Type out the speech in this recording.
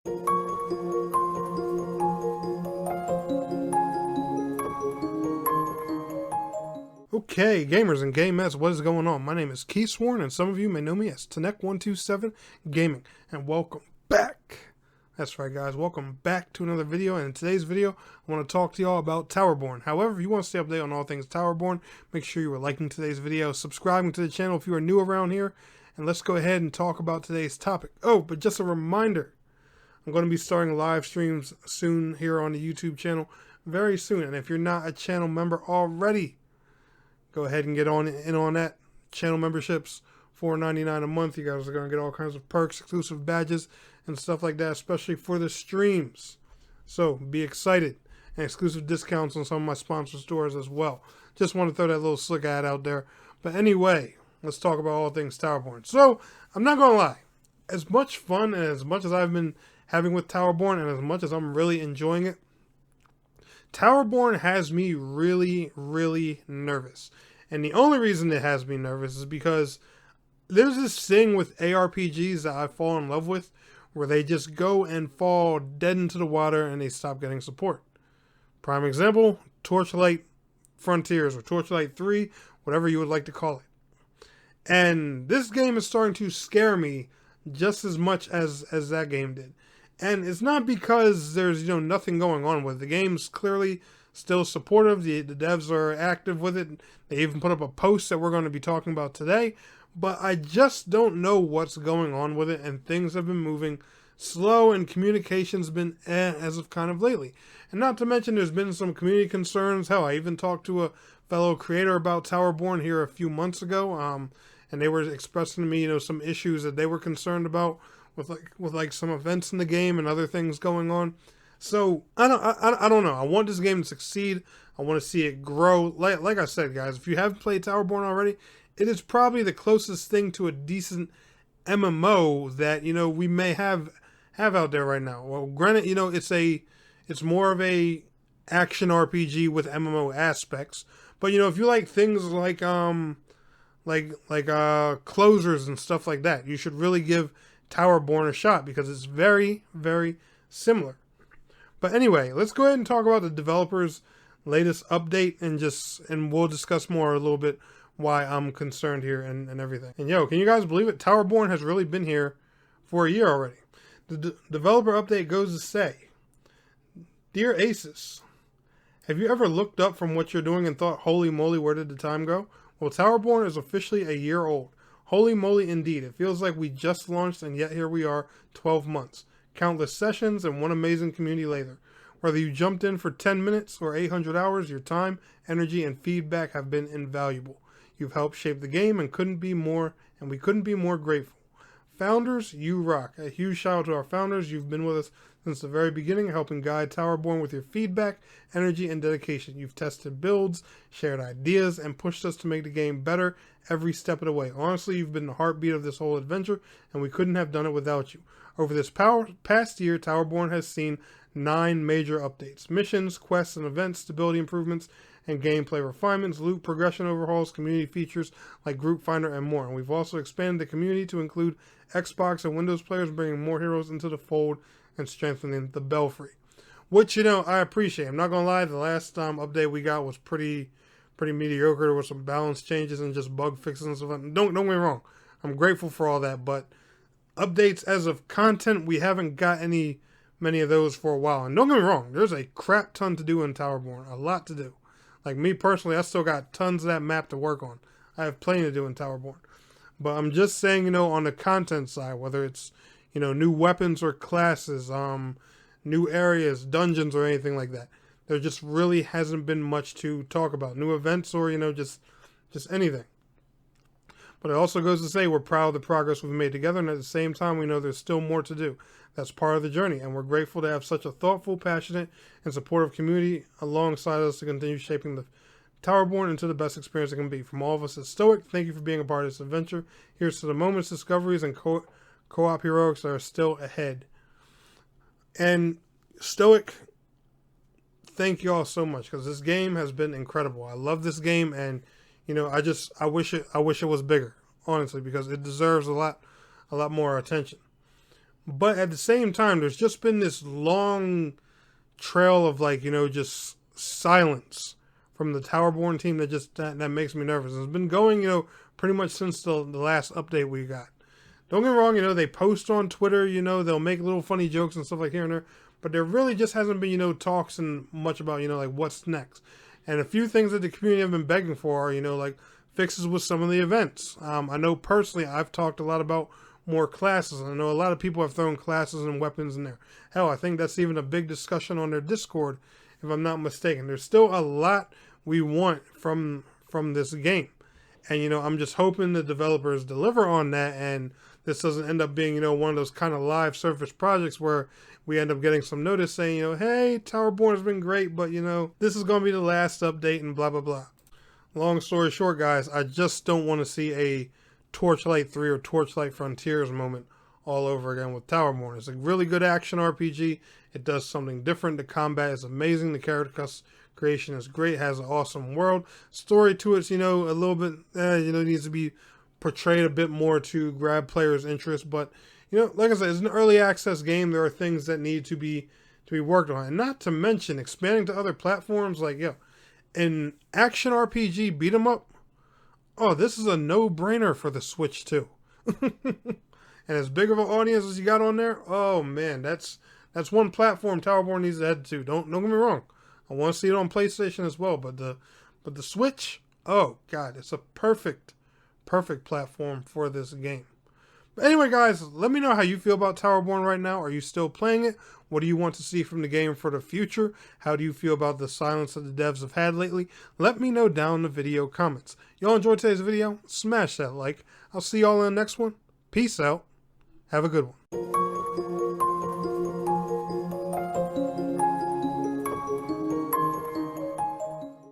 Okay, gamers and gamettes, what is going on? My name is Keysworn, and some of you may know me as Tanek127 Gaming, and welcome back. That's right, guys, welcome back to another video. And in today's video, I want to talk to y'all about Towerborne. However, if you want to stay updated on all things Towerborne, make sure you are liking today's video, subscribing to the channel if you are new around here, and let's go ahead and talk about today's topic. Oh, but just a reminder, I'm going to be starting live streams soon here on the YouTube channel, very soon. And if you're not a channel member already, go ahead and get on that. Channel memberships, $4.99 a month. You guys are going to get all kinds of perks, exclusive badges, and stuff like that, especially for the streams. So be excited. And exclusive discounts on some of my sponsor stores as well. Just want to throw that little slick ad out there. But anyway, let's talk about all things Towerborne. So, I'm not going to lie. As much fun and as much as I've been having with Towerborne, and as much as I'm really enjoying it, Towerborne has me really, really nervous. And the only reason it has me nervous is because there's this thing with ARPGs that I fall in love with, where they just go and fall dead into the water and they stop getting support. Prime example, Torchlight Frontiers, or Torchlight 3, whatever you would like to call it. And this game is starting to scare me just as much as that game did. And it's not because there's, nothing going on with it. The game's clearly still supportive. The devs are active with it. They even put up a post that we're going to be talking about today. But I just don't know what's going on with it. And things have been moving slow, and communication's been as of kind of lately. And not to mention there's been some community concerns. Hell, I even talked to a fellow creator about Towerborne here a few months ago. And they were expressing to me, some issues that they were concerned about with some events in the game and other things going on. So I don't know. I want this game to succeed. I want to see it grow. Like I said, guys, if you haven't played Towerborne already, it is probably the closest thing to a decent MMO that we may have out there right now. Well, granted, it's more of a action RPG with MMO aspects. But if you like things like closers and stuff like that, you should really give Towerborne a shot, because it's very, very similar. But anyway, let's go ahead and talk about the developer's latest update, and we'll discuss more a little bit why I'm concerned here and everything. And can you guys believe it? Towerborne has really been here for a year already. The developer update goes to say, "Dear Asus, have you ever looked up from what you're doing and thought, holy moly, where did the time go? Well, Towerborne is officially a year old. Holy moly indeed. It feels like we just launched, and yet here we are, 12 months. Countless sessions and one amazing community later. Whether you jumped in for 10 minutes or 800 hours, your time, energy, and feedback have been invaluable. You've helped shape the game and we couldn't be more grateful. Founders, you rock. A huge shout out to our founders. You've been with us since the very beginning, helping guide Towerborne with your feedback, energy, and dedication. You've tested builds, shared ideas, and pushed us to make the game better every step of the way. Honestly, you've been the heartbeat of this whole adventure, and we couldn't have done it without you. Over this past year, Towerborne has seen 9 major updates: missions, quests and events, stability improvements, and gameplay refinements, loot progression overhauls, community features like Group Finder, and more. And we've also expanded the community to include Xbox and Windows players, bringing more heroes into the fold and strengthening the Belfry. Which, I appreciate. I'm not going to lie, the last update we got was pretty mediocre. There were some balance changes and just bug fixes and stuff. Don't get me wrong. I'm grateful for all that, but updates as of content, we haven't got many of those for a while. And don't get me wrong, there's a crap ton to do in Towerborne. A lot to do. Like me personally, I still got tons of that map to work on. I have plenty to do in Towerborne. But I'm just saying, on the content side, whether it's, new weapons or classes, new areas, dungeons, or anything like that, there just really hasn't been much to talk about. New events or, just anything. But it also goes to say we're proud of the progress we've made together, and at the same time, we know there's still more to do. That's part of the journey, and we're grateful to have such a thoughtful, passionate, and supportive community alongside us to continue shaping the Towerborne into the best experience it can be. From all of us at Stoic, thank you for being a part of this adventure. Here's to the moments, discoveries, and co-op heroics that are still ahead." And Stoic, thank you all so much, because this game has been incredible. I love this game, and I wish it was bigger, honestly, because it deserves a lot more attention. But at the same time, there's just been this long trail of like, just silence from the Towerborne team that makes me nervous. It's been going, pretty much since the last update we got. Don't get me wrong, they post on Twitter, they'll make little funny jokes and stuff like here and there, but there really just hasn't been, talks and much about, like what's next. And a few things that the community have been begging for are, like fixes with some of the events. I know personally I've talked a lot about more classes. I know a lot of people have thrown classes and weapons in there. Hell, I think that's even a big discussion on their Discord, if I'm not mistaken. There's still a lot we want from this game. And, I'm just hoping the developers deliver on that and this doesn't end up being, one of those kind of live service projects where we end up getting some notice saying, hey, Towerborne has been great, but, this is going to be the last update and blah, blah, blah. Long story short, guys, I just don't want to see a Torchlight 3 or Torchlight Frontiers moment all over again with Towerborne. It's a really good action RPG. It does something different. The combat is amazing. The character creation is great. It has an awesome world. Story to it's, a little bit, needs to be portrayed a bit more to grab players' interest. But, like I said, it's an early access game. There are things that need to be worked on. And not to mention expanding to other platforms like, an action RPG beat 'em up. Oh, this is a no-brainer for the Switch too. And as big of an audience as you got on there, oh man, that's one platform Towerborne needs to head to. Don't get me wrong. I want to see it on PlayStation as well, but the Switch, oh god, it's a perfect platform for this game. But anyway, guys, let me know how you feel about Towerborne right now. Are you still playing it? What do you want to see from the game for the future? How do you feel about the silence that the devs have had lately? Let me know down in the video comments. Y'all enjoyed today's video? Smash that like. I'll see y'all in the next one. Peace out. Have a good one.